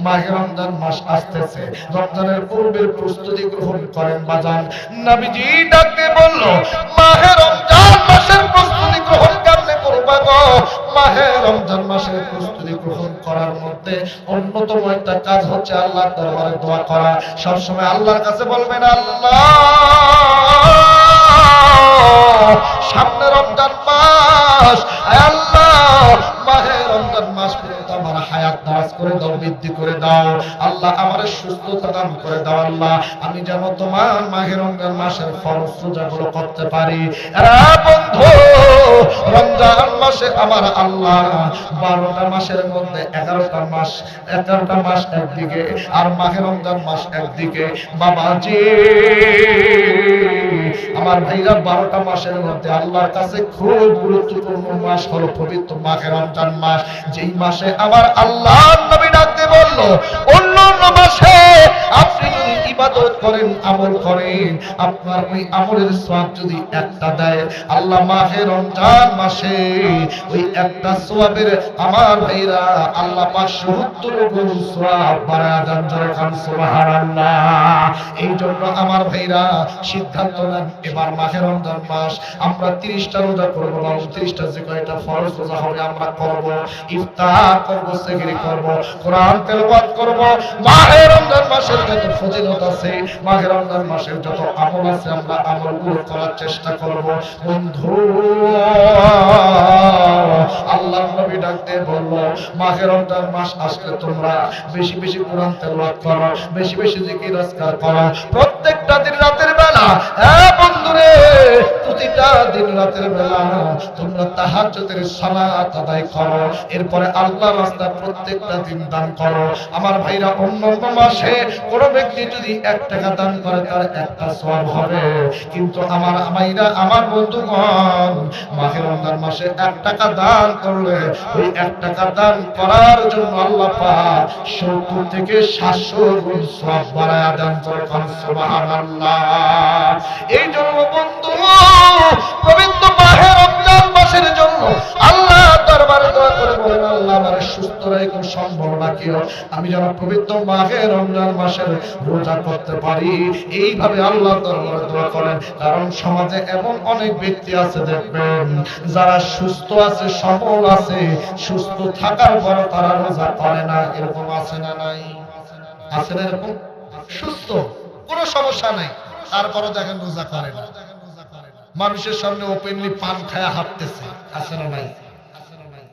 মাহে রমজান মাস আসতেছে, রমজানের পূর্বের প্রস্তুতি গ্রহণ করেন বাজান। নবীজি ডাকতে বলল, মাহে রমজান মাসের প্রস্তুতি গ্রহণ কেমনে করবা গো? মাহে রমজান মাসের প্রস্তুতি গ্রহণ করার মধ্যে অন্যতম একটা কাজ হচ্ছে আল্লাহর দরবারে দোয়া করা। সবসময় আল্লাহর কাছে বলবেন, আল্লাহ সামনে রমজান মাস, আল্লাহ মাহে রমজান মাস পর্যন্ত আমার হায়াত দারাজ করে দাও, বৃদ্ধি করে দাও। আল্লাহ আমার সুস্থতা দান করে দাও। আল্লাহ আমি যেন তোমার মাহে রমজান মাসের ফরজ রোজাগুলো করতে পারি। বন্ধু, রমজান মাসে আমার আল্লাহ 12টা মাসের মধ্যে 11টা মাস একদিকে আর মাহে রমজান মাস একদিকে। বাবাজি আমার ভাইরা, 12টা মাসের মধ্যে আল্লাহর কাছে খুব গুরুত্বপূর্ণ মাস হলো পবিত্র মাহে রমজান মাস, যেই মাসে আমার আল্লাহ নবী ডাকতে বলল, অন্যান্য মাসে আপনি যদি ইবাদত করেন, আমল করেন, আপনার ওই আমলের সওয়াব যদি একটা দেয়, আল্লাহ মাহে রমজান মাসে ওই একটা সওয়াবের আমার ভাইরা আল্লাহ 570 গুণ সওয়াব বাড়ায় দেন। জোরে খান সুবহানাল্লাহ। এই জন্য আমার ভাইরা সিদ্ধান্ত নেন, এবার মাহে রমজান মাস আমরা 30টা রোজা করব, 29টা যে কয়টা ফরজ রোজা হবে আমরা করব, ইফতার করব, সেহরি করব, কোরআন তেলাওয়াত করব। মাহে রমজান মাসের যত ফজিলত আছে, মাহে রমজান মাসের যত আমল আছে, আমরা আমলগুলো করার চেষ্টা করব। বন্ধু, আল্লাহর নবী ডাকতে বলল, মাহে রমজান মাস আসলে তোমরা বেশি বেশি কোরআন তেলাওয়াত করো, বেশি বেশি জিকির আজকার করো। প্রত্যেকটা দিন রাতের বেলা, হ্যাঁ বন্ধুরে, প্রতিটা দিন রাতের বেলা তোমরা তাহাজ্জুদের সালাত আদায় করো, এরপরে আল্লাহর রাস্তায় প্রত্যেকটা দিন দান করো। আমার ভাইরা, অন্যান্য মাসে কোন ব্যক্তি যদি 1 টাকা দান করে তার একটা সওয়াব হবে, কিন্তু আমার ভাইরা, আমার বন্ধুগণ, মাহে রমজান মাসে 1 টাকা দান করলে ওই 1 টাকা দান করার জন্য আল্লাহ পাক 70 থেকে 700 গুণ সওয়াব বাড়ায়া দেন। সুবহানাল্লাহ। এই জন্য বন্ধু, পবিত্র মাহে রমজান মাসের জন্য আল্লাহ দরবারে দোয়া করে বলেন, আল্লাহ আমার সুস্থ রেখো, সম্ভব নাকি আমি যেন পবিত্র মাহে রমজান মাসের রোজা করতে পারি। এইভাবে আল্লাহ দরবারে দোয়া করেন। কারণ সমাজে এমন অনেক ব্যক্তি আছে দেখবেন, যারা সুস্থ আছে, সবল আছে, সুস্থ থাকার পর তারা রোজা করে না। এরকম আছে না নাই? আছে না এরকম? সুস্থ, কোনো সমস্যা নাই, তারপরও দেখেন রোজা করে না। মানুষের সামনে ওপেনলি পান খায়া হাঁটতেছে, আছে না নাই?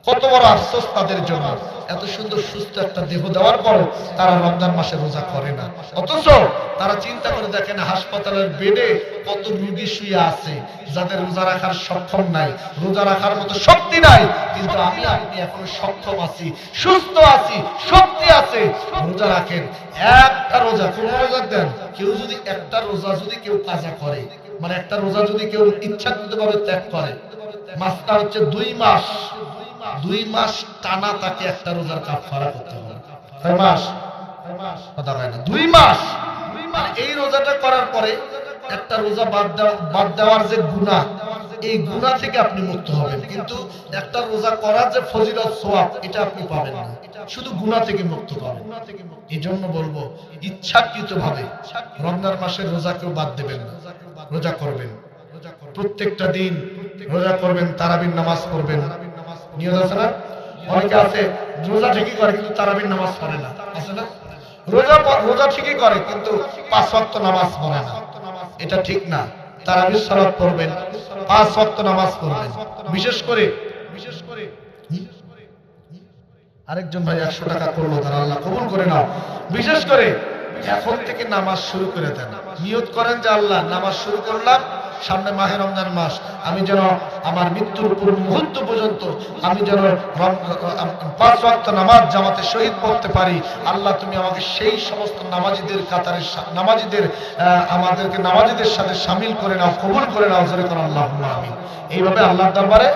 কত বড় আফসোস তাদের জন্য। এত সুন্দর সুস্থ একটা দেহ দেওয়ার পর তারা রমজান মাসে রোজা করে না। অথচ তারা চিন্তা করে দেখেন, হাসপাতালের বেডে কত রোগী শুয়ে আছে যাদের রোজা রাখার সক্ষম নাই, রোজা রাখার মতো শক্তি নাই, কিন্তু আমি আপনি এখনো সক্ষম আছি, সুস্থ আছি, শক্তি আছে, রোজা রাখেন। একটা রোজা, কোন রোজা দেন, কেউ যদি একটা রোজা যদি কেউ কাজা করে, মানে একটা রোজা যদি কেউ ইচ্ছাকৃতভাবে ত্যাগ করে, মাসটা হচ্ছে 2 মাস, 2 মাস টানা তাকে একটা রোজার কাফারা করতে হবে। 6 মাস কথা হয় না, 2 মাস। এই রোজাটা করার পরে একটা রোজা বাদ দেওয়ার যে গুনাহ, এই গুনাহ থেকে আপনি মুক্ত হবেন, কিন্তু একটা রোজা করার যে ফজিলত সওয়াব এটা আপনি পাবেন না, শুধু গুনাহ থেকে মুক্ত পাবেন। এই জন্য বলবো, ইচ্ছাকৃতভাবে রমজান মাসের রোজা কেউ বাদ দেবেন না, রোজা করবেন, প্রত্যেকটা দিন রোজা করবেন, তারাবির নামাজ পড়বেন। নিয়ত আছে না? অনেকে আছে রোজা ঠিকই করে কিন্তু তারাবির নামাজ পড়ে না, আছে না? রোজা ঠিকই করে কিন্তু 5 ওয়াক্ত নামাজ পড়ে না, এটা ঠিক না। তারাবির সালাত পড়বেন, 5 ওয়াক্ত নামাজ পড়বেন। বিশেষ করে আরেকজন ভাই 100 টাকা করলো, তারা আল্লাহ কবুল করে নাও। বিশেষ করে এখন থেকে নামাজ শুরু করে দেন, নিয়ত করেন যে আল্লাহ নামাজ শুরু করলাম, সামনে মাহে রমজান মাস, আমি যেন আমার মৃত্যুর পূর্ব মুহূর্ত পর্যন্ত আমি যেন 5 ওয়াক্ত নামাজ জামাতে শহীদ পড়তে পারি। আল্লাহ তুমি আমাকে সেই সমস্ত নামাজীদের কাতারে, আমাদেরকে নামাজীদের সাথে শামিল করে নাও, কবুল করে নাও। জোরে করো আল্লাহুম্মা আমিন। এইভাবে আল্লাহর দরবারে